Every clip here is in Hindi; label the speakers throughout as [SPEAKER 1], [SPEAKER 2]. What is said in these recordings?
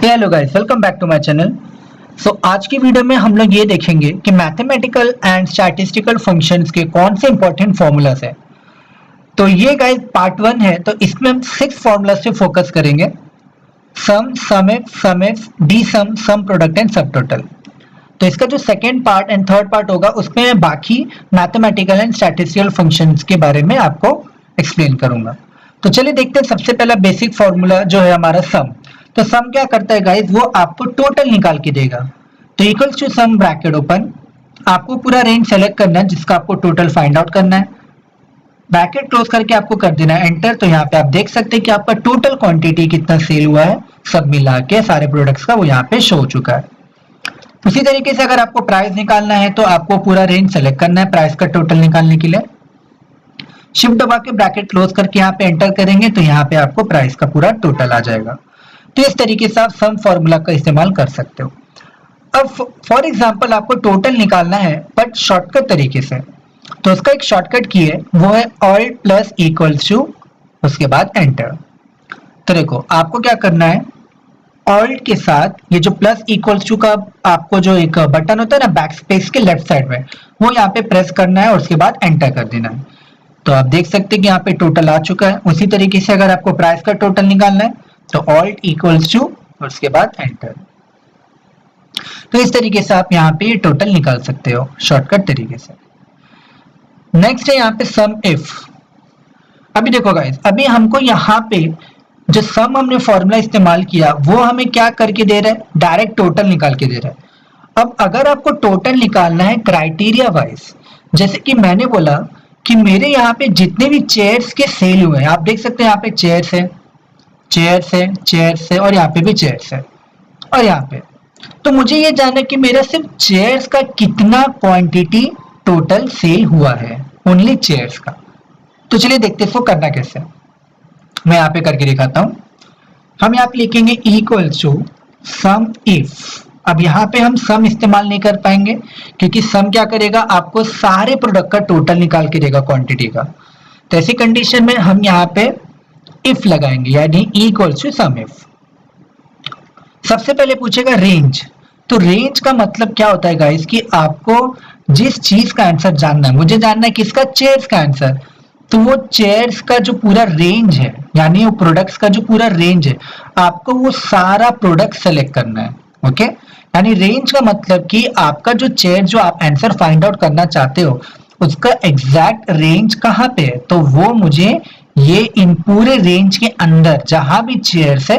[SPEAKER 1] Hello guys, welcome back to my channel. आज की वीडियो में हम लोग ये देखेंगे कि मैथमेटिकल एंड स्टैटिस्टिकल फंक्शंस के कौन से इंपॉर्टेंट फॉर्मूलाज है। तो ये गाइस पार्ट 1 है, तो इसमें हम 6 फॉर्मूलाज पे फोकस करेंगे। Sum F, D sum product and subtotal. तो इसका जो second part and third part होगा उसमें मैं बाकी मैथमेटिकल एंड स्टैटिस्टिकल फंक्शंस के बारे में आपको एक्सप्लेन करूंगा। तो चलिए देखते हैं। सबसे पहला बेसिक फॉर्मूला जो है हमारा सम। तो सम क्या करता है गाइस, वो आपको टोटल निकाल के देगा। तो equals to sum bracket open, आपको पूरा रेंज सेलेक्ट करना है जिसका आपको टोटल फाइंड आउट करना है। ब्रैकेट क्लोज करके आपको कर देना है एंटर। तो यहाँ पे आप देख सकते हैं कि आपका टोटल क्वांटिटी कितना सेल हुआ है, सब मिला के सारे प्रोडक्ट्स का वो यहाँ पे शो हो चुका है। उसी तरीके से अगर आपको प्राइस निकालना है तो आपको पूरा रेंज सेलेक्ट करना है प्राइस का टोटल निकालने के लिए। शिफ्ट दबा के ब्रैकेट क्लोज करके यहाँ पे एंटर करेंगे तो यहाँ पे आपको प्राइस का पूरा टोटल आ जाएगा। तो इस तरीके से आप सम फॉर्मूला का इस्तेमाल कर सकते हो। अब फॉर एग्जांपल आपको टोटल निकालना है बट शॉर्टकट तरीके से, तो उसका एक शॉर्टकट की है, वो है ऑल्ट प्लस इक्वल्स टू, उसके बाद एंटर। तो देखो आपको क्या करना है, ऑल्ट के साथ ये जो प्लस इक्वल्स टू का आपको जो एक बटन होता है ना बैक स्पेस के लेफ्ट साइड में, वो यहाँ पे प्रेस करना है और उसके बाद एंटर कर देना है। तो आप देख सकते हैं कि यहाँ पे टोटल आ चुका है। उसी तरीके से अगर आपको प्राइस का टोटल निकालना है तो ऑल्ट इक्वल्स टू और उसके बाद एंटर। तो इस तरीके से आप यहाँ पे टोटल निकाल सकते हो शॉर्टकट तरीके से। नेक्स्ट है यहाँ पे सम इफ। अभी देखो गाइस, अभी हमको यहाँ पे जो सम हमने फॉर्मूला इस्तेमाल किया वो हमें क्या करके दे रहा है, डायरेक्ट टोटल निकाल के दे रहा है। अब अगर आपको टोटल निकालना है क्राइटेरिया वाइज, जैसे कि मैंने बोला कि मेरे यहाँ पे जितने भी चेयर्स के सेल हुए हैं, आप देख सकते हैं यहाँ पे चेयर्स है, चेयर्स है, चेयर्स है और यहाँ पे भी चेयर्स है और यहाँ पे। तो मुझे ये जानना है कि मेरा सिर्फ चेयर्स का कितना क्वांटिटी टोटल सेल हुआ है, ओनली चेयर्स का। तो चलिए देखते हैं इसको करना कैसे। मैं यहाँ पे करके दिखाता हूँ। हम यहाँ पे लिखेंगे इक्वल्स टू सम इफ। अब यहाँ पे हम सम इस्तेमाल नहीं कर पाएंगे क्योंकि सम क्या करेगा, आपको सारे प्रोडक्ट का टोटल निकाल के देगा क्वांटिटी का। तो ऐसी कंडीशन में हम यहाँ पे इफ लगाएंगे, यानी इक्वल्स टू सम इफ। सबसे पहले पूछेगा रेंज। तो रेंज का मतलब क्या होता है गाइस, कि आपको जिस चीज का आंसर जानना है, मुझे जानना है किसका, चेयर्स का आंसर। तो वो चेयर्स का जो पूरा रेंज है, यानी वो प्रोडक्ट्स का जो पूरा रेंज है, आपको वो सारा प्रोडक्ट सेलेक्ट करना है। ओके, यानी रेंज का मतलब कि आपका जो चेयर जो आप आंसर फाइंड आउट करना चाहते हो उसका एग्जैक्ट रेंज कहाँ पे है, तो वो मुझे ये इन पूरे रेंज के अंदर जहां भी चेयर्स है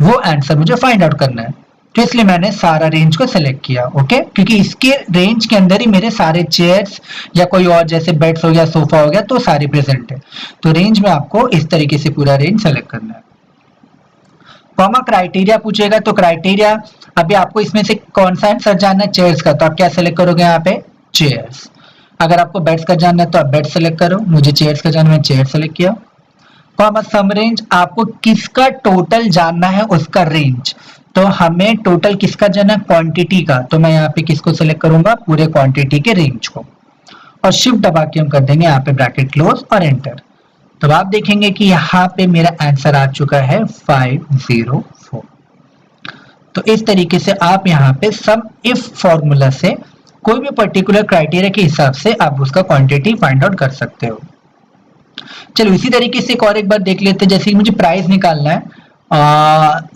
[SPEAKER 1] वो आंसर मुझे फाइंड आउट करना है। तो इसलिए मैंने सारा रेंज को सेलेक्ट किया। ओके, क्योंकि इसके रेंज के अंदर ही मेरे सारे चेयर्स या कोई और जैसे बेड्स हो गया, सोफा हो गया, तो सारे प्रेजेंट है। तो रेंज में आपको इस तरीके से पूरा रेंज सेलेक्ट करना है। कॉमा क्राइटेरिया पूछेगा, तो क्राइटेरिया अभी आपको इसमें से कौन सा आंसर जानना है, चेयर्स का, तो आप क्या सेलेक्ट करोगे यहाँ पे, चेयर्स। अगर आपको बेड्स का जानना है तो आप बेड सेलेक्ट करो, मुझे चेयर्स का जानना है, चेयर सेलेक्ट किया। कॉमा सम रेंज, आपको किसका टोटल जानना है उसका रेंज। तो हमें टोटल किसका जानना है, क्वांटिटी का, तो मैं यहाँ पे किसको सेलेक्ट करूंगा, पूरे क्वांटिटी के रेंज को। और शिफ्ट दबा के हम कर देंगे यहाँ पे ब्रैकेट क्लोज और एंटर। तो आप देखेंगे कि यहाँ पे मेरा आंसर आ चुका है 504। तो इस तरीके से आप यहाँ पे सम इफ फॉर्मूला से कोई भी पर्टिकुलर क्राइटेरिया के हिसाब से आप उसका क्वांटिटी फाइंड आउट कर सकते हो। चलो इसी तरीके से एक बार देख लेते हैं। जैसे कि मुझे प्राइस निकालना है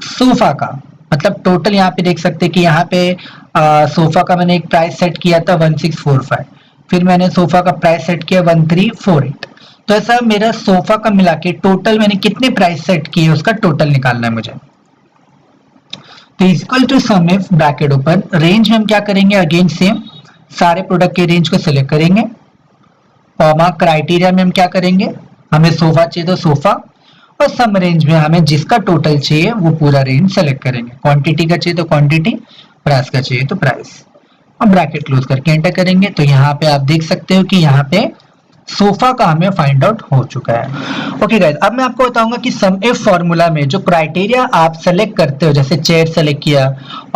[SPEAKER 1] सोफा का, मतलब टोटल यहाँ पे देख सकते हैं कि यहाँ पे सोफा का मैंने एक प्राइस सेट किया था 1645, फिर मैंने सोफा का प्राइस सेट किया 1348। तो ऐसा मेरा सोफा का मिला के टोटल मैंने कितने प्राइस सेट किए उसका टोटल निकालना है मुझे। तो equal to sum if bracket open, range में हम क्या करेंगे, अगेन सेम सारे प्रोडक्ट के रेंज को सिलेक्ट करेंगे। कॉमा क्राइटेरिया में हम क्या करेंगे, हमें सोफा चाहिए तो सोफा, और सम रेंज में हमें जिसका टोटल चाहिए वो पूरा रेंज सेलेक्ट करेंगे। क्वांटिटी का चाहिए तो क्वांटिटी, प्राइस का चाहिए तो प्राइस। अब ब्रैकेट क्लोज करके एंटर करेंगे तो यहाँ पे आप देख सकते हो कि यहाँ पे सोफा का हमें फाइंड आउट हो चुका है। ओके गाइस, अब मैं आपको बताऊंगा कि सम इफ फॉर्मूला में जो क्राइटेरिया आप सेलेक्ट करते हो, जैसे चेयर सेलेक्ट किया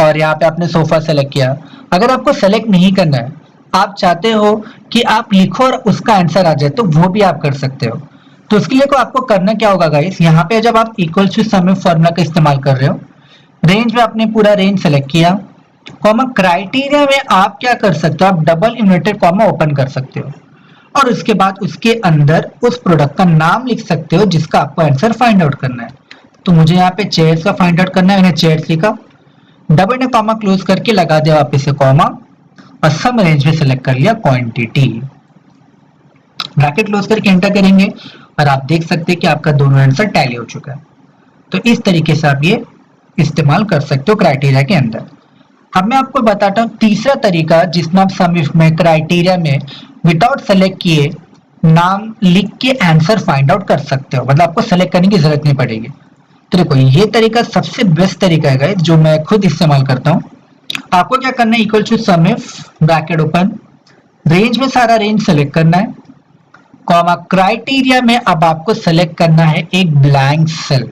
[SPEAKER 1] और यहाँ पे आपने सोफा सेलेक्ट किया, अगर आपको सेलेक्ट नहीं करना है, आप चाहते हो कि आप लिखो और उसका आंसर आ जाए, तो वो भी आप कर सकते हो। तो उसके लिए को आपको करना क्या होगा गाइस, यहाँ पे जब आप equal to sum if formula का इस्तेमाल कर रहे हो, रेंज में आपने पूरा रेंज सेलेक्ट किया, कॉमा क्राइटेरिया में आप क्या कर सकते हो, आप डबल इन्वर्टेड कॉमा ओपन कर सकते हो और उसके बाद उसके अंदर उस प्रोडक्ट का नाम लिख सकते हो जिसका आपको आंसर फाइंड आउट करना है। तो मुझे यहाँ पे चेयर्स का फाइंड आउट करना है, मैंने चेयर्स लिखा, डबल ने कॉमा क्लोज करके लगा दिया वापस से कॉमा और सम रेंज में सेलेक्ट कर लिया क्वांटिटी, ब्रैकेट क्लोज करके एंटर करेंगे और आप देख सकते हैं कि आपका दोनों आंसर टैली हो चुका है। तो इस तरीके से आप ये इस्तेमाल कर सकते हो क्राइटेरिया के अंदर। अब मैं आपको बताता हूँ तीसरा तरीका जिसमें आप सम इफ में क्राइटेरिया में विदाउट सेलेक्ट किए नाम लिख के आंसर फाइंड आउट कर सकते हो, मतलब आपको सेलेक्ट करने की जरूरत नहीं पड़ेगी। तो देखो ये तरीका सबसे बेस्ट तरीका है गाइस, जो मैं खुद इस्तेमाल करता हूँ। आपको क्या करना है, equal to sum if bracket open, range में सारा रेंज सेलेक्ट करना है, कॉमा क्राइटेरिया में अब आपको सेलेक्ट करना है एक ब्लैंक सेल,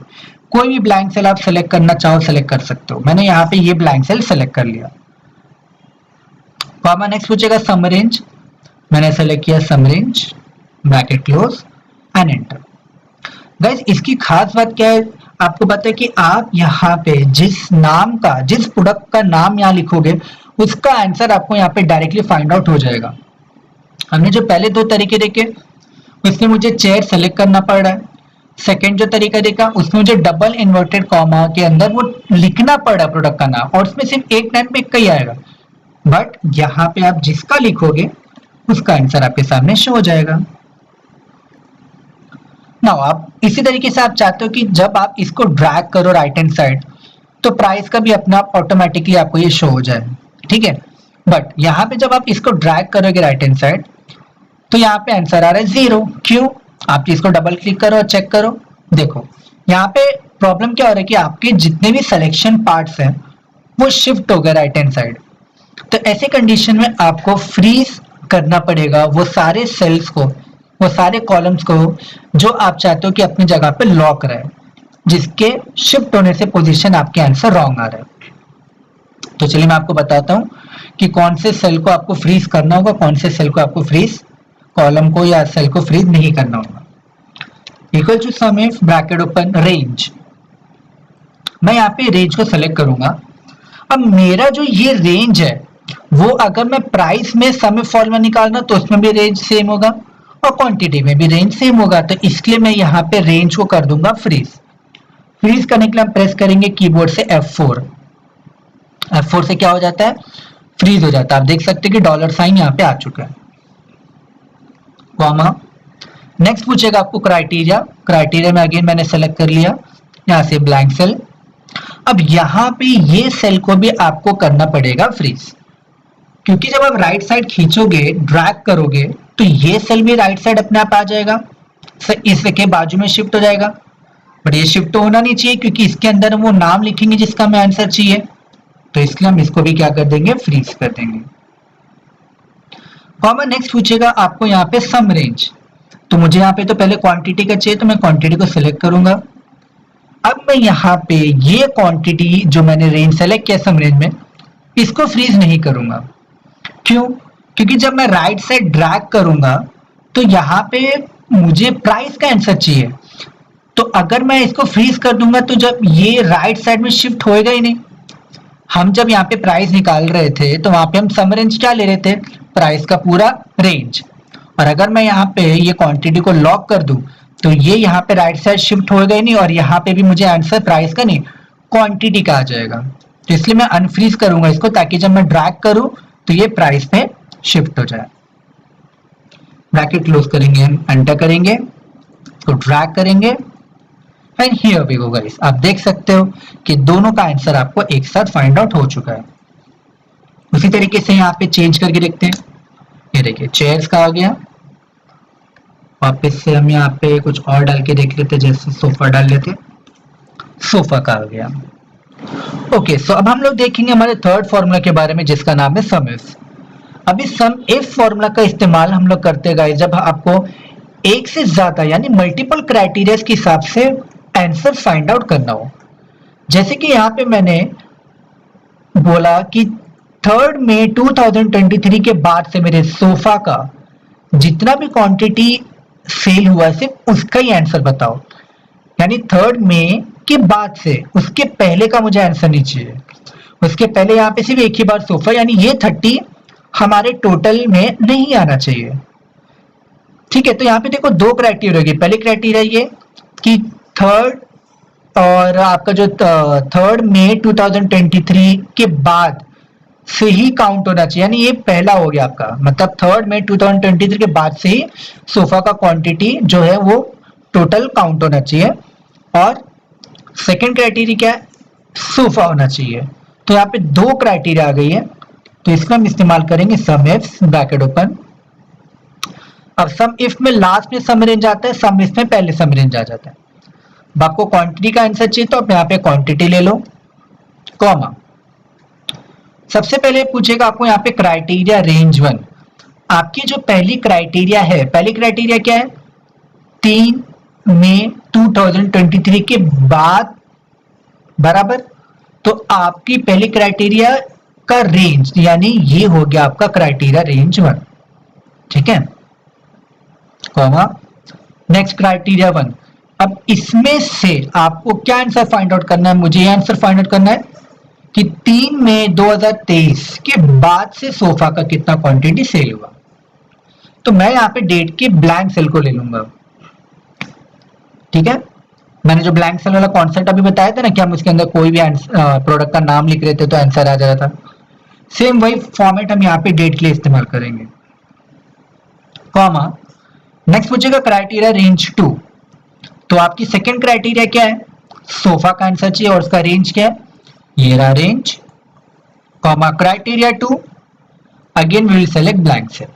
[SPEAKER 1] कोई भी ब्लैंक सेल आप सेलेक्ट करना चाहो सेलेक्ट कर सकते हो। मैंने यहाँ पे ये ब्लैंक सेल सेलेक्ट कर लिया, कॉमा नेक्स्ट पूछेगा सम रेंज, मैंने सेलेक्ट किया sum range, bracket close and enter. Guys इसकी खास बात क्या है, आपको पता है कि आप यहाँ पे जिस नाम का, जिस प्रोडक्ट का नाम यहाँ लिखोगे उसका आंसर आपको यहाँ पे डायरेक्टली फाइंड आउट हो जाएगा। हमने जो पहले दो तरीके देखे उसमें मुझे चेयर सेलेक्ट करना पड़ रहा है, सेकंड जो तरीका देखा उसमें मुझे डबल इन्वर्टेड कॉमा के अंदर वो लिखना पड़ रहा प्रोडक्ट का नाम और उसमें सिर्फ एक टाइम पे एक ही आएगा, बट यहाँ पे आप जिसका लिखोगे उसका आंसर आपके सामने शो हो जाएगा। नाउ आप इसी तरीके से आप चाहते हो कि जब आप इसको ड्रैग करो राइट हैंड साइड तो प्राइस का भी अपना ऑटोमेटिकली आपको ये शो हो जाए, ठीक है। बट यहाँ पे जब आप इसको ड्रैग करोगे राइट हैंड साइड तो यहाँ पे आंसर आ रहा है 0, क्यों? आप इसको डबल क्लिक करो और चेक करो, देखो यहाँ पे प्रॉब्लम क्या हो रहा है कि आपके जितने भी सिलेक्शन पार्ट्स हैं वो शिफ्ट हो गए राइट हैंड साइड। तो ऐसे कंडीशन में आपको फ्रीज करना पड़ेगा वो सारे सेल्स को, वो सारे कॉलम्स को जो आप चाहते हो कि अपनी जगह पे लॉक रहे, जिसके शिफ्ट होने से पोजीशन आपके आंसर रॉन्ग आ रहा है। तो चलिए मैं आपको बताता हूँ कि कौन से सेल को आपको फ्रीज करना होगा, कौन से सेल को आपको फ्रीज, कॉलम को या सेल को फ्रीज नहीं करना होगा। Equal to sum if bracket open range, मैं यहाँ पे रेंज को सेलेक्ट करूंगा। अब मेरा जो ये रेंज है वो अगर मैं प्राइस में सम इफ फॉर्मूला निकालना तो उसमें भी रेंज सेम होगा और क्वांटिटी में भी रेंज सेम होगा, तो इसलिए मैं यहाँ पे रेंज को कर दूंगा फ्रीज। फ्रीज करने के लिए हम प्रेस करेंगे कीबोर्ड से F4, F4 से क्या हो जाता है, फ्रीज हो जाता है। आप देख सकते हैं कि डॉलर साइन यहाँ पे आ चुका है, कॉमा नेक्स्ट पूछेगा आपको क्राइटेरिया, क्राइटेरिया में अगेन मैंने सेलेक्ट कर लिया यहाँ से ब्लैंक सेल। अब यहाँ पे ये सेल को भी आपको करना पड़ेगा फ्रीज, क्योंकि जब आप राइट साइड खींचोगे ड्रैग करोगे तो ये सेल भी राइट साइड अपने आप आ जाएगा, इसके बाजू में शिफ्ट हो जाएगा, बट ये शिफ्ट तो होना नहीं चाहिए क्योंकि इसके अंदर हम वो नाम लिखेंगे जिसका हमें आंसर चाहिए, तो इसलिए हम इसको भी क्या कर देंगे, फ्रीज कर देंगे। कॉमन नेक्स्ट पूछेगा आपको यहाँ पे सम रेंज, तो मुझे यहाँ पे तो पहले क्वांटिटी का चाहिए तो मैं क्वांटिटी को सिलेक्ट करूंगा। अब मैं यहाँ पे ये क्वांटिटी जो मैंने रेंज सेलेक्ट किया सम रेंज में, इसको फ्रीज नहीं करूंगा, क्यों? क्योंकि जब मैं राइट साइड ड्रैग करूंगा तो यहाँ पे मुझे प्राइस का आंसर चाहिए, तो अगर मैं इसको फ्रीज कर दूंगा तो जब ये राइट साइड में शिफ्ट होएगा ही नहीं। हम जब यहाँ पे प्राइस निकाल रहे थे तो वहां पे हम सम रेंज क्या ले रहे थे, प्राइस का पूरा रेंज, और अगर मैं यहाँ पे ये क्वांटिटी को लॉक कर दूं तो ये यहाँ पे राइट साइड शिफ्ट होएगा ही नहीं और यहाँ पे भी मुझे आंसर प्राइस का नहीं क्वांटिटी का आ जाएगा। तो इसलिए मैं अनफ्रीज करूंगा इसको, ताकि जब मैं ड्रैग करूं तो ये प्राइस पे शिफ्ट हो जाए। ब्रैकेट क्लोज करेंगे, हम एंटर करेंगे, तो ड्रैग करेंगे and here we go guys. आप देख सकते हो कि दोनों का आंसर आपको एक साथ फाइंड आउट हो चुका है। उसी तरीके से यहाँ पे चेंज करके देखते हैं, ये देखिए चेयर्स का आ गया, वापस से हम यहाँ पे कुछ और डाल के देख लेते, जैसे सोफा डाल लेते, सोफा का आ गया। ओके, सो अब हम लोग देखेंगे हमारे थर्ड फॉर्मूला के बारे में जिसका नाम है सम इफ। अभी सम इफ फॉर्मूला का इस्तेमाल हम लोग करते हैं गाइस जब आपको एक से ज्यादा यानी मल्टीपल क्राइटेरिया के हिसाब से आंसर फाइंड आउट करना हो। जैसे कि यहाँ पे मैंने बोला कि 3 मई 2023 के बाद से मेरे सोफा का जितना भी क्वांटिटी सेल हुआ सिर्फ उसका ही आंसर बताओ, यानी 3 मई के बाद से, उसके पहले का मुझे आंसर नहीं चाहिए। उसके पहले यहाँ पे सिर्फ एक ही बार सोफा, यानी ये 30 हमारे टोटल में नहीं आना चाहिए। ठीक है, तो यहाँ पे देखो दो क्राइटेरिया होगी। पहले क्राइटेरिया ये कि थर्ड और आपका जो 3 मई 2023 के बाद से ही काउंट होना चाहिए, यानी ये पहला हो गया आपका, मतलब 3 मई 2023 के बाद से ही सोफा का क्वांटिटी जो है वो टोटल काउंट होना चाहिए। और सेकंड क्राइटेरिया क्या है, सोफा होना चाहिए। तो यहाँ पे दो क्राइटेरिया आ गई है, तो इसका हम इस्तेमाल करेंगे सम इफ ब्रैकेट ओपन। अब सम इफ में लास्ट में सम रेंज आता है, सम इफ में पहले सम रेंज आ जाता है। अब आपको क्वांटिटी का आंसर चाहिए तो आप यहाँ पे क्वांटिटी ले लो, कॉमा। सबसे पहले पूछेगा आपको यहाँ पे क्राइटेरिया रेंज 1। आपकी जो पहली क्राइटेरिया है, पहली क्राइटेरिया क्या है, 3 मई 2023 के बाद, बराबर। तो आपकी पहली क्राइटेरिया का रेंज, यानी ये हो गया आपका क्राइटेरिया रेंज 1, ठीक है, कॉमा। Next criteria 1। अब इसमें से आपको क्या आंसर फाइंड आउट करना है, मुझे ये आंसर फाइंड आउट करना है कि 3 मई 2023 के बाद से सोफा का कितना क्वांटिटी सेल हुआ। तो मैं यहाँ पे डेट के ब्लैंक सेल को ले लूंगा, ठीक है। मैंने जो ब्लैंक सेल वाला कॉन्सेप्ट अभी बताया था ना कि हम उसके अंदर कोई भी प्रोडक्ट का नाम लिख रहे थे तो आंसर आ जा रहा था, सेम वही फॉर्मेट हम यहाँ पे डेट के लिए इस्तेमाल करेंगे, कॉमा। नेक्स्ट पूछेगा क्राइटेरिया रेंज 2। तो आपकी सेकंड क्राइटेरिया क्या है, सोफा का आंसर चाहिए और उसका रेंज क्या है, ये रहा range, comma. Criteria 2 again we will select blank cell,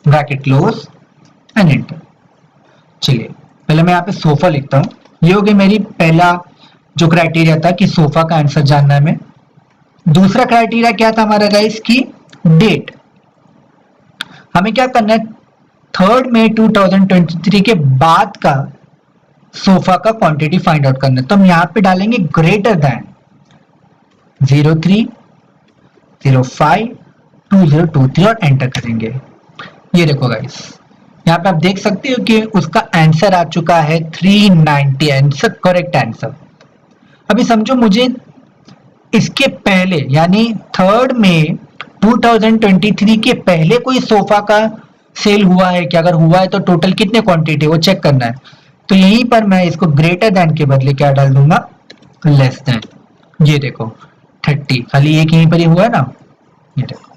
[SPEAKER 1] bracket close and enter. चलिए पहले मैं यहाँ पे सोफा लिखता हूं। ये हो गई मेरी पहला जो क्राइटेरिया था कि सोफा का आंसर जानना है हमें। दूसरा क्राइटेरिया क्या था हमारा गाइस की डेट। हमें क्या करना है, 3 मई 2023 के बाद का सोफा का क्वांटिटी फाइंड आउट करना है। तो हम यहाँ पे डालेंगे ग्रेटर दैन 03052023 और एंटर करेंगे। ये देखो गाइस, यहाँ पे आप देख सकते हो कि उसका आंसर आ चुका है 390, आंसर करेक्ट आंसर। अभी समझो मुझे इसके पहले यानी 3 मई 2023 के पहले कोई सोफा का सेल हुआ है कि, अगर हुआ है तो टोटल कितने क्वांटिटी वो चेक करना है। तो यहीं पर मैं इसको ग्रेटर देन के बदले क्या डाल दूंगा, लेस देन। ये देखो 30, खाली एक यहीं पर ही हुआ है ना, ये देखो।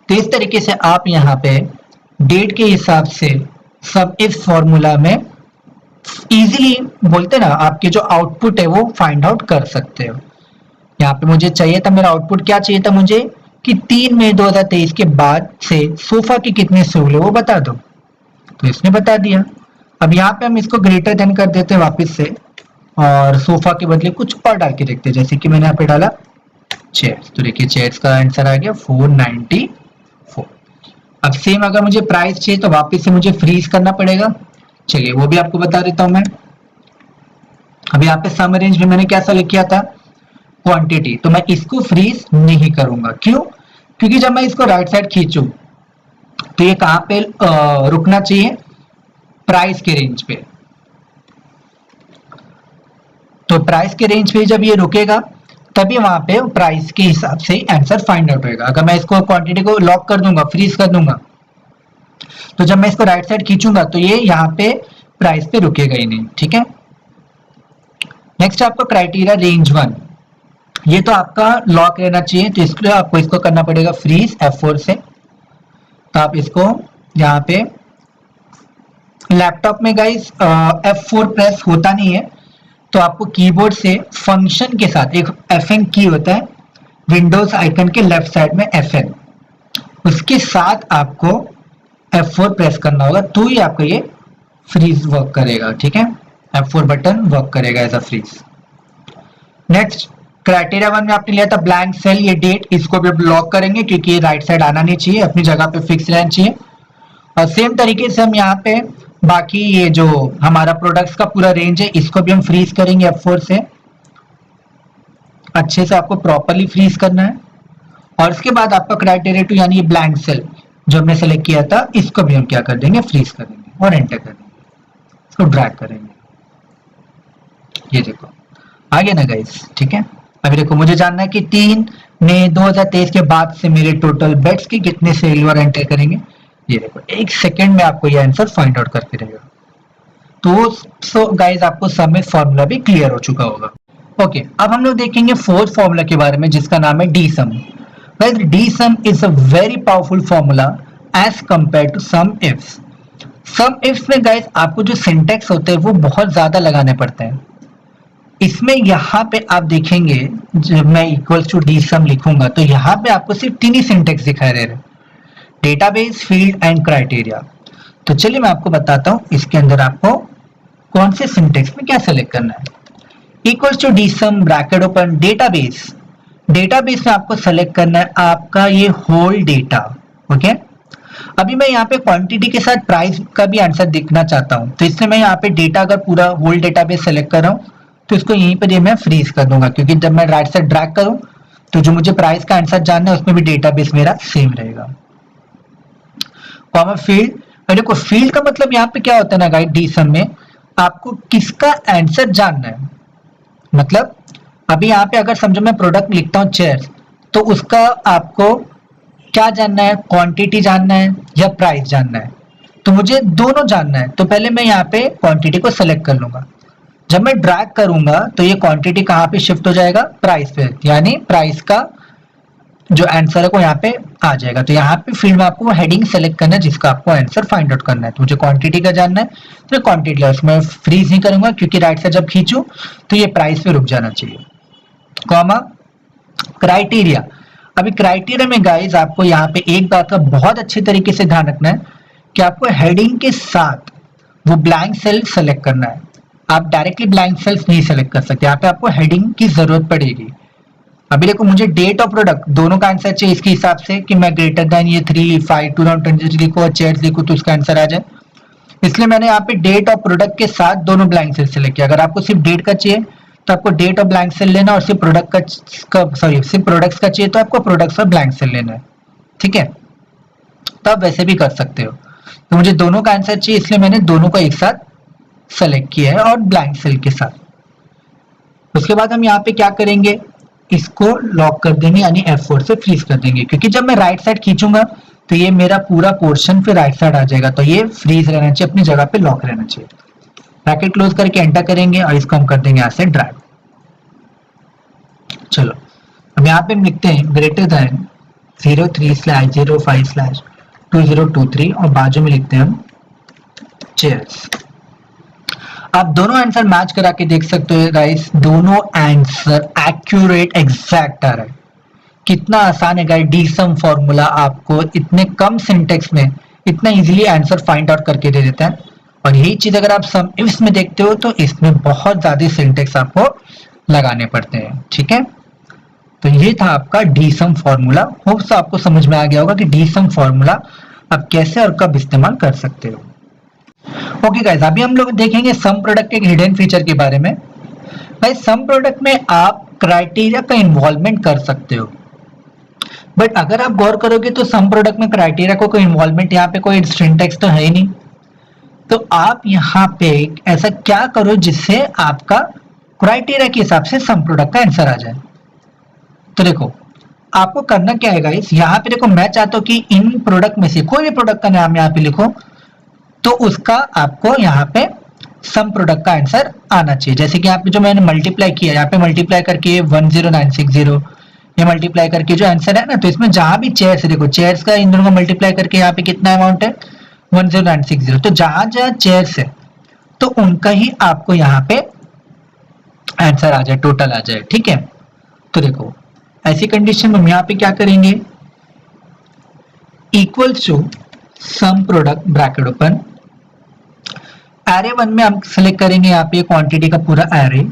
[SPEAKER 1] तो इस तरीके से आप यहाँ पे डेट के हिसाब से सब इस फॉर्मूला में इजीली बोलते ना, आपके जो आउटपुट है वो फाइंड आउट कर सकते हो। यहाँ पे मुझे चाहिए था, मेरा आउटपुट क्या चाहिए था मुझे कि 3 मई 2023 के बाद से सोफा की कितनी सेल है वो बता दो, तो इसने बता दिया। अब यहाँ पे हम इसको ग्रेटर देन कर देते हैं वापस से, और सोफा के बदले कुछ और डाल के देखते हैं, जैसे कि मैंने यहाँ पे डाला चेयर्स। तो देखिए चेयर्स का आंसर आ गया 494। अब सेम अगर मुझे प्राइस चाहिए तो वापस से मुझे फ्रीज करना पड़ेगा। चलिए वो भी आपको बता देता हूं मैं। अब यहाँ पे सम रेंज में मैंने क्या सेलेक्ट किया था, क्वांटिटी। तो मैं इसको फ्रीज नहीं करूंगा, क्यों, क्योंकि जब मैं इसको राइट साइड खींचूं तो ये कहां पे रुकना चाहिए, प्राइस के रेंज पे। तो प्राइस के रेंज पे जब ये रुकेगा तभी वहां पे प्राइस के हिसाब से आंसर फाइंड आउट होगा। अगर मैं इसको क्वांटिटी को लॉक कर दूंगा, फ्रीज कर दूंगा, तो जब मैं इसको राइट साइड खींचूंगा तो ये यहाँ पे प्राइस पे रुकेगा ही नहीं, ठीक है। नेक्स्ट आपका क्राइटेरिया रेंज 1, ये तो आपका लॉक रहना चाहिए, तो इसके लिए आपको इसको करना पड़ेगा फ्रीज F4 से। तो आप इसको यहाँ पे लैपटॉप में गाइस F4 प्रेस होता नहीं है, तो आपको कीबोर्ड से फंक्शन के साथ एक FN की होता है विंडोज आइकन के लेफ्ट साइड में FN, उसके साथ आपको F4 प्रेस करना होगा, तो ही आपको ये फ्रीज वर्क करेगा, ठीक है। F4 बटन वर्क करेगा as a freeze. Next criteria 1 में आपने लिया था ब्लैंक सेल, ये डेट, इसको भी लॉक करेंगे क्योंकि ये राइट साइड आना नहीं चाहिए, अपनी जगह पे फिक्स रहना चाहिए। और सेम तरीके से हम यहाँ पे बाकी ये जो हमारा प्रोडक्ट्स का पूरा रेंज है इसको भी हम फ्रीज करेंगे F4 से। अच्छे से आपको प्रॉपरली फ्रीज करना है। और इसके बाद आपका क्राइटेरिया 2 यानी ये ब्लैंक सेल जो हमने सेलेक्ट किया था, इसको भी हम क्या कर देंगे, फ्रीज कर देंगे और एंटर कर देंगे, इसको ड्रैग करेंगे। ये देखो आ गया ना गाइस, ठीक है। अभी देखो मुझे जानना है कि 3 मई 2023 के बाद से मेरे टोटल बेट्स की कितने सेल और एंटर करेंगे। ये देखो 1 सेकंड में आपको ये आंसर फाइंड आउट करके देगा। तो सो गाइस आपको सब में फॉर्मूला भी क्लियर हो चुका होगा। ओके, अब हम लोग देखेंगे फोर्थ फॉर्मूला के बारे में जिसका नाम है D sum. Guys D sum is a very powerful formula as compare to sum ifs. Sum ifs में गाइस आपको जो सिंटेक्स होते हैं वो बहुत ज्यादा लगाने पड़ते हैं। इसमें यहाँ पे आप देखेंगे जब मैं इक्वल टू डी सम लिखूंगा तो यहाँ पे आपको सिर्फ 3 ही सिंटेक्स दिखाई दे रहे हैं, डेटाबेस, फील्ड एंड क्राइटेरिया। तो चलिए मैं आपको बताता हूँ इसके अंदर आपको कौन से सिंटेक्स में क्या सेलेक्ट करना है। Equals to D sum bracket open database. Database में आपको सेलेक्ट करना है आपका ये होल डेटा। ओके, अभी मैं यहाँ पे क्वांटिटी के साथ प्राइस का भी आंसर देखना चाहता हूँ, तो इसलिए मैं यहाँ पे डेटा अगर पूरा होल डेटाबेस सेलेक्ट कर रहा हूँ तो इसको यहीं पर मैं फ्रीज कर दूंगा, क्योंकि जब मैं राइट साइड ड्रैग करूँ तो जो मुझे प्राइस का आंसर जानना है उसमें भी डेटाबेस मेरा सेम रहेगा। कॉमा फील्ड, देखो फील्ड का मतलब यहाँ पे क्या होता है ना गाइड, डी सम में आपको किसका आंसर जानना है। मतलब अभी यहाँ पे अगर समझो मैं प्रोडक्ट लिखता हूँ चेयर्स, तो उसका आपको क्या जानना है, क्वांटिटी जानना है या प्राइस जानना है। तो मुझे दोनों जानना है, तो पहले मैं यहाँ पे क्वांटिटी को सेलेक्ट कर लूंगा। जब मैं ड्रैग करूंगा तो ये क्वांटिटी कहाँ पे शिफ्ट हो जाएगा, प्राइस पे, यानी प्राइस का जो आंसर है वो यहाँ पे आ जाएगा। तो यहाँ पे फील्ड में आपको हेडिंग सेलेक्ट करना है जिसका आपको आंसर फाइंड आउट करना है। तो मुझे क्वांटिटी का जानना है तो क्वांटिटी लेस मैं फ्रीज नहीं करूंगा, क्योंकि राइट से जब खींचूं तो ये प्राइस पे रुक जाना चाहिए। कॉमा क्राइटेरिया, अभी क्राइटेरिया में गाइस आपको यहाँ पे एक बात का बहुत अच्छे तरीके से ध्यान रखना है कि आपको हेडिंग के साथ वो ब्लैंक सेल सेलेक्ट करना है। आप डायरेक्टली ब्लैंक सेल्स नहीं सेलेक्ट कर सकते, यहाँ पे आपको हेडिंग की जरूरत पड़ेगी। अभी देखो मुझे डेट और प्रोडक्ट दोनों का आंसर चाहिए इसके हिसाब से कि मैं ग्रेटर देन ये 3, 5, 2023 लिखूं और चेयर्स लिखूं तो उसका आंसर आ जाए, इसलिए मैंने यहाँ पे डेट और प्रोडक्ट के साथ दोनों ब्लैंक सेल सेलेक्ट किया। अगर आपको सिर्फ डेट का चाहिए तो आपको डेट और ब्लैंक सेल लेना, और सिर्फ प्रोडक्ट का सिर्फ प्रोडक्ट्स का चाहिए तो आपको प्रोडक्ट्स और ब्लैंक सेल लेना है, ठीक है। तो आप वैसे भी कर सकते हो। तो मुझे दोनों का आंसर चाहिए इसलिए मैंने दोनों को एक साथ सेलेक्ट किया है और ब्लैंक सेल के साथ। उसके बाद हम यहाँ पे क्या करेंगे, इसको लॉक कर देंगे यानी F4 से फ्रीज कर देंगे, क्योंकि जब मैं राइट साइड खींचूंगा तो ये मेरा पूरा पोर्शन फिर राइट साइड आ जाएगा, तो ये फ्रीज रहना चाहिए, अपनी जगह पे लॉक रहना चाहिए। ब्रैकेट क्लोज करके एंटर करेंगे और इसको हम कर देंगे यहाँ से ड्रैग। चलो अब यहाँ पे हम लिखते हैं ग्रेटर देन 03/05/2023 और बाजू में लिखते हैं हम चेयर्स। आप दोनों आंसर मैच करा के देख सकते हो गाइस, दोनों आंसर एक्यूरेट एग्जैक्ट आ रहा है। कितना आसान है गाइस, डी सम फॉर्मूला आपको इतने कम सिंटेक्स में इतना इजीली आंसर फाइंड आउट करके दे देता है। और यही चीज अगर आप सम इफ्स में देखते हो तो इसमें बहुत ज्यादा सिंटेक्स आपको लगाने पड़ते हैं, ठीक है। तो ये था आपका डी सम फॉर्मूला। होप्स आपको समझ में आ गया होगा कि डी सम फॉर्मूला आप कैसे और कब इस्तेमाल कर सकते हो। ओके गाइस, अभी हम लोग देखेंगे सम प्रोडक्ट के हिडन फीचर के बारे में। गाइस सम प्रोडक्ट में आप क्राइटेरिया का इन्वॉल्वमेंट कर सकते हो, बट अगर आप गौर करोगे तो सम प्रोडक्ट में क्राइटेरिया को कोई इन्वॉल्वमेंट यहाँ पे कोई सिंटेक्स तो है ही नहीं। तो आप यहाँ पे ऐसा क्या करो जिससे आपका क्राइटेरिया के हिसाब से सम प्रोडक्ट का आंसर आ जाए। तो देखो आपको करना क्या है गाइस, यहाँ पे देखो मैं चाहता हूँ कि इन प्रोडक्ट में से कोई भी प्रोडक्ट का नाम यहाँ पे लिखो तो उसका आपको यहाँ पे सम प्रोडक्ट का आंसर आना चाहिए। जैसे कि यहाँ पे जो मैंने मल्टीप्लाई किया, यहाँ पे मल्टीप्लाई करके 10960 ये मल्टीप्लाई करके जो आंसर है ना, तो इसमें जहां भी चेयर्स है, देखो चेयर्स का इन दोनों को मल्टीप्लाई करके यहाँ पे कितना अमाउंट है 10960। तो जहां जहां चेयर्स है तो उनका ही आपको यहाँ पे आंसर आ जाए, टोटल आ जाए, ठीक है। तो देखो ऐसी कंडीशन में हम यहाँ पे क्या करेंगे, equal to sum product bracket open array 1 में हम सेलेक्ट करेंगे यहाँ पे क्वांटिटी का पूरा एरे,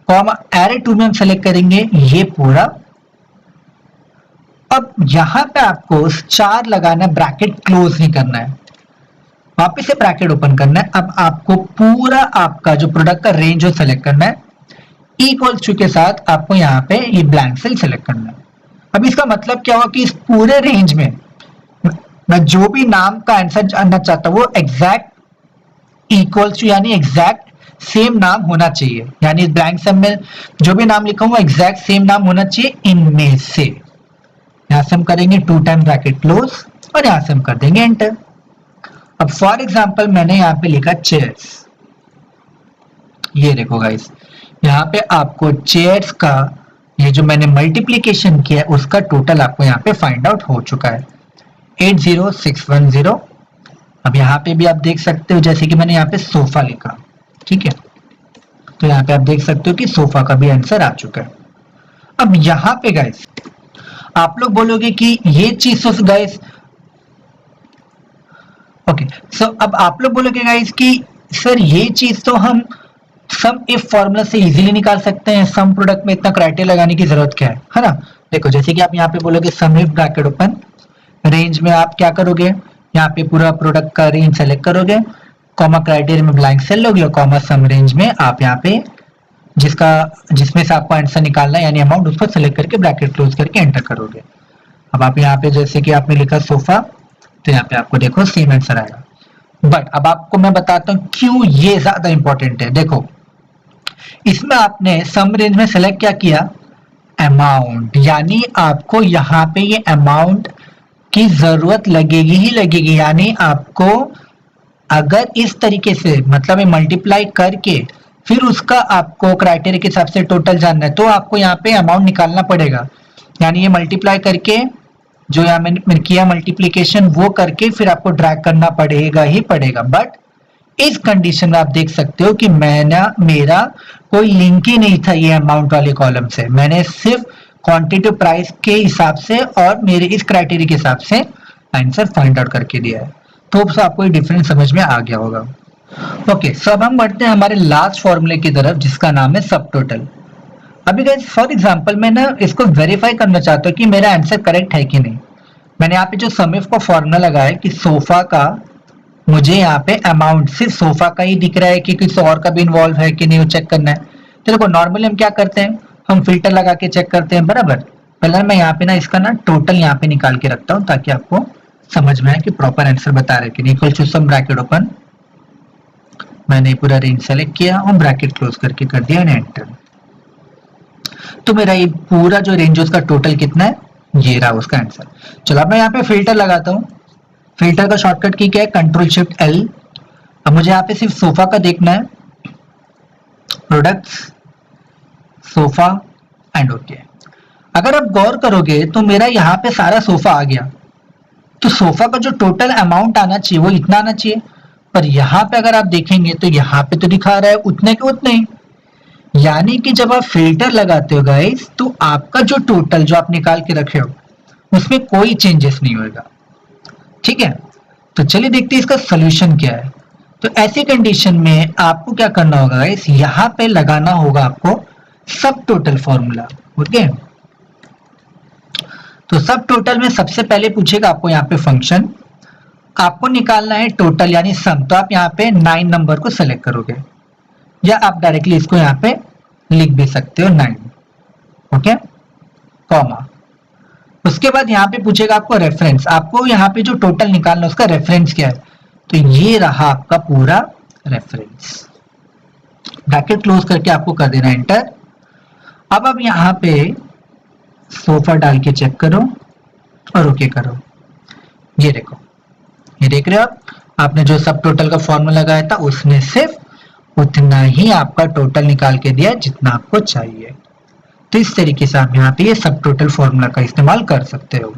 [SPEAKER 1] कॉमा एरे 2 में हम सेलेक्ट करेंगे ये पूरा। अब यहां पे आपको स्टार लगाना है, ब्रैकेट क्लोज नहीं करना है, वापस से ब्रैकेट ओपन करना है। अब आपको पूरा आपका जो प्रोडक्ट का रेंज है सेलेक्ट करना है, इक्वल टू के साथ आपको यहाँ पे ये ब्लैंक सेल सेलेक्ट करना है। अब इसका मतलब क्या हुआ कि इस पूरे रेंज में मैं जो भी नाम का आंसर जानना चाहता हूँ वो एग्जैक्ट इक्वल टू यानी एग्जैक्ट सेम नाम होना चाहिए, यानी ब्लैंक सम में जो भी नाम लिखा हुआ एग्जैक्ट सेम नाम होना चाहिए इनमें से। यहां से हम करेंगे 2 टाइम ब्रैकेट क्लोज और यहां से हम कर देंगे एंटर। अब फॉर एग्जांपल मैंने यहाँ पे लिखा चेयर्स, ये देखो गाइस, यहाँ पे आपको चेयर्स का ये जो मैंने मल्टीप्लीकेशन किया है उसका टोटल आपको यहाँ पे फाइंड आउट हो चुका है 80610। अब यहाँ पे भी आप देख सकते हो जैसे कि मैंने यहाँ पे सोफा लिखा, ठीक है, तो यहाँ पे आप देख सकते हो कि सोफा का भी आंसर आ चुका है। अब यहाँ पे गाइस आप लोग बोलोगे कि ये चीज तो गाइस ओके, सो अब आप लोग बोलोगे गाइस कि सर ये चीज तो हम सम इफ फॉर्मूला से इजीली निकाल सकते हैं, सम प्रोडक्ट में इतना क्राइटेरिया लगाने की जरूरत क्या है ना। देखो जैसे कि आप यहाँ पे बोलोगे सम इफ ब्रैकेट ओपन, रेंज में आप क्या करोगे, यहाँ पे पूरा प्रोडक्ट का रेंज सेलेक्ट करोगे, कॉमा क्राइटेरिया में ब्लैंक सेल लोगे और कॉमा सम रेंज में आप यहाँ पे जिसमें से आपको आंसर निकालना है यानी अमाउंट उसको सेलेक्ट करके ब्रैकेट क्लोज करके एंटर करोगे। अब आप यहाँ पे जैसे कि आपने लिखा सोफा, तो यहाँ पे आपको देखो सेम आंसर आएगा। बट अब आपको मैं बताता हूँ क्यों ये ज्यादा इंपॉर्टेंट है। देखो इसमें आपने सम रेंज में सेलेक्ट क्या किया, अमाउंट, यानी आपको यहाँ पे ये अमाउंट की जरूरत लगेगी ही लगेगी, यानी आपको अगर इस तरीके से मतलब ये मल्टीप्लाई करके फिर उसका आपको क्राइटेरिया के हिसाब से टोटल जानना है तो आपको यहाँ पे अमाउंट निकालना पड़ेगा, यानी ये मल्टीप्लाई करके जो यहाँ मैंने किया मल्टीप्लीकेशन वो करके फिर आपको ड्रैग करना पड़ेगा ही पड़ेगा। बट इस कंडीशन में आप देख सकते हो कि मेरा कोई लिंक ही नहीं था ये अमाउंट वाले कॉलम से, मैंने सिर्फ क्वांटिटी प्राइस के हिसाब से और मेरे इस क्राइटेरिया के हिसाब से आंसर फाइंड आउट करके दिया है। तो आपको ये डिफरेंस समझ में आ गया होगा। ओके, सो अब हम बढ़ते हैं हमारे लास्ट फॉर्मूले की तरफ जिसका नाम है सब टोटल। अभी गाइस फॉर एग्जांपल मैं ना इसको वेरीफाई करना चाहता हूँ कि मेरा आंसर करेक्ट है कि नहीं। मैंने यहाँ पे जो सम इफ का फॉर्मूला लगाया कि सोफा का मुझे यहाँ पे अमाउंट सिर्फ सोफा का ही दिख रहा है कि किसी और का भी इन्वॉल्व है कि नहीं वो चेक करना है। तो देखो नॉर्मली हम क्या करते हैं, हम फिल्टर लगा के चेक करते हैं बराबर। पहले मैं यहाँ पे ना इसका ना टोटल यहाँ पे निकाल के रखता हूँ ताकि आपको समझ में आए कि प्रॉपर आंसर बता रहे कि नहीं। Equal to sum bracket open, मैंने पूरा रेंज सेलेक्ट किया और ब्रैकेट क्लोज करके कर दिया एंटर। तो मेरा ये पूरा जो रेंज उसका टोटल कितना है, ये रहा उसका आंसर। चलो अब मैं यहाँ पे फिल्टर लगाता हूँ। फिल्टर का शॉर्टकट की क्या है, कंट्रोल शिफ्ट एल। अब मुझे यहाँ पे सिर्फ सोफा का देखना है, प्रोडक्ट्स सोफा एंड ओके। अगर आप गौर करोगे तो मेरा यहाँ पे सारा सोफा आ गया, तो सोफा का जो टोटल अमाउंट आना चाहिए वो इतना आना चाहिए, पर यहाँ पे अगर आप देखेंगे तो यहाँ पे तो दिखा रहा है उतने के उतने ही। यानी कि जब आप फिल्टर लगाते हो गाइस तो आपका जो टोटल जो आप निकाल के रखे हो उसमें कोई चेंजेस नहीं होगा, ठीक है। तो चलिए देखते हैं इसका सोल्यूशन क्या है। तो ऐसी कंडीशन में आपको क्या करना होगा गाइस, यहाँ पे लगाना होगा आपको सब टोटल फॉर्मूला, ओके। तो सब टोटल में सबसे पहले पूछेगा आपको यहाँ पे फंक्शन, आपको निकालना है टोटल यानी सम। तो आप यहाँ पे 9 नंबर को सेलेक्ट करोगे या आप डायरेक्टली इसको यहाँ पे लिख भी सकते हो 9, ओके, कॉमा। उसके बाद यहाँ पे पूछेगा आपको रेफरेंस, आपको यहाँ पे जो टोटल निकालना है उसका रेफरेंस क्या है, तो ये रहा आपका पूरा रेफरेंस। ब्रैकेट क्लोज करके आपको कर देना एंटर। अब यहाँ पे सोफा डाल के चेक करो और ओके करो। ये देखो, ये देख रहे हो आपने जो सब टोटल का फॉर्मूला लगाया था उसने सिर्फ उतना ही आपका टोटल निकाल के दिया जितना आपको चाहिए। तो इस तरीके से आप यहाँ पे ये सब टोटल फॉर्मूला का इस्तेमाल कर सकते हो।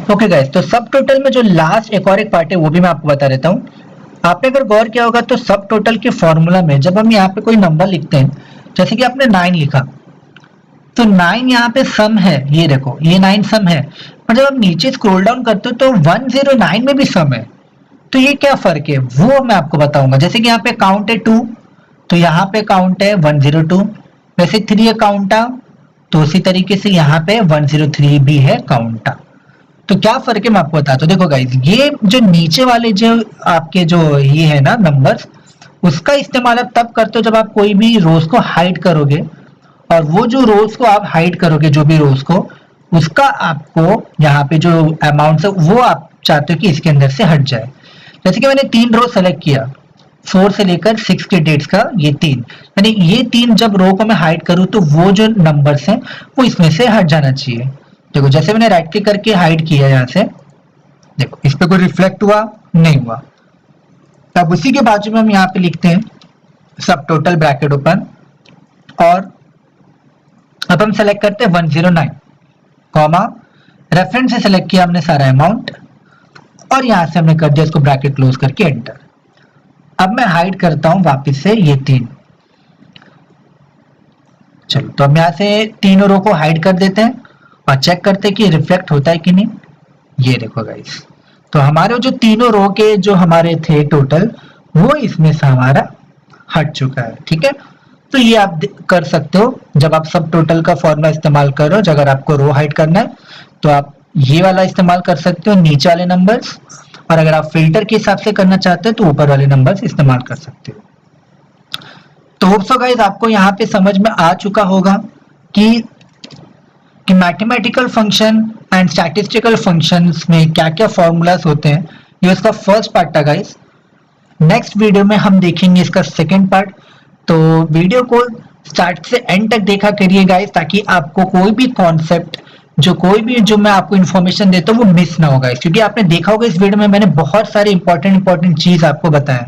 [SPEAKER 1] ओके गाइस, तो सब टोटल में जो लास्ट एक और एक पार्ट है वो भी मैं आपको बता देता हूँ। आपने अगर गौर किया होगा तो सब टोटल के फॉर्मूला में जब हम यहाँ पे कोई नंबर लिखते हैं, जैसे कि आपने 9 लिखा, तो 9 यहाँ पे सम है, ये देखो ये 9 सम है। पर जब आप नीचे स्क्रॉल डाउन करते हो तो 109 में भी सम है। तो ये क्या फर्क है वो मैं आपको बताऊंगा। जैसे कि यहाँ पे काउंट है 2, तो यहाँ पे काउंट है 102। वैसे 3 है काउंटा, तो उसी तरीके से यहाँ पे 103 भी है काउंटा। तो क्या फर्क है मैं आपको बताता हूँ। देखो गाइज, ये जो नीचे वाले जो आपके जो ये है ना नंबर्स, उसका इस्तेमाल आप तब करते हो जब आप कोई भी रोज को हाइड करोगे, और वो जो रोज को आप हाइड करोगे जो भी रोज को, उसका आपको यहाँ पे जो अमाउंट है वो आप चाहते हो कि इसके अंदर से हट जाए। जैसे कि मैंने 3 रो सेलेक्ट किया, 4 से लेकर 6 के डेट्स का ये 3, यानी ये 3 जब रो को मैं हाइड करूं तो वो जो नंबर्स हैं वो इसमें से हट जाना चाहिए। देखो जैसे मैंने राइट क्लिक करके हाइड किया यहाँ से, देखो इस पे कोई रिफ्लेक्ट हुआ नहीं हुआ। अब उसी के बाजू में हम यहाँ पे लिखते हैं सब टोटल ब्रैकेट ओपन, और अब हम सेलेक्ट करते हैं 109 कॉमा, रेफरेंस से सेलेक्ट किया हमने सारा अमाउंट, और यहां से हमने कर दिया इसको ब्रैकेट क्लोज करके एंटर। अब मैं हाइड करता हूं वापस से ये 3। चलो तो हम यहां से तीनों रो को हाइड कर देते हैं और चेक करते हैं कि रिफ्लेक्ट होता है कि नहीं। ये देखो गाइस, तो हमारे जो तीनों रो के जो हमारे थे टोटल वो इसमें से हमारा हट चुका है। ठीक है, तो ये आप कर सकते हो जब आप सब टोटल का फॉर्मूला इस्तेमाल कर रहे हो। अगर आपको रो हाइड करना है तो आप ये वाला इस्तेमाल कर सकते हो, नीचे वाले नंबर्स, और अगर आप फिल्टर के हिसाब से करना चाहते हो तो ऊपर वाले नंबर्स इस्तेमाल कर सकते हो। तो होप सो गाइस आपको यहाँ पे समझ में आ चुका होगा कि mathematical function and statistical functions में क्या क्या फॉर्मूलाज होते हैं। ये उसका फर्स्ट पार्ट था गाइस। नेक्स्ट वीडियो में हम देखेंगे इसका सेकेंड पार्ट। तो वीडियो को स्टार्ट से एंड तक देखा करिए गाइस, ताकि आपको कोई भी कॉन्सेप्ट जो मैं आपको इन्फॉर्मेशन देता हूँ वो मिस ना होगा, क्योंकि आपने देखा होगा इस वीडियो में मैंने बहुत सारे इंपॉर्टेंट चीज आपको बताया।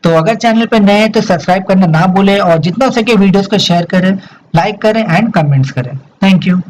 [SPEAKER 1] तो अगर चैनल पे नए हैं तो सब्सक्राइब करना ना भूलें, और जितना हो सके वीडियोस को शेयर करें, लाइक करें एंड कमेंट्स करें। Thank you.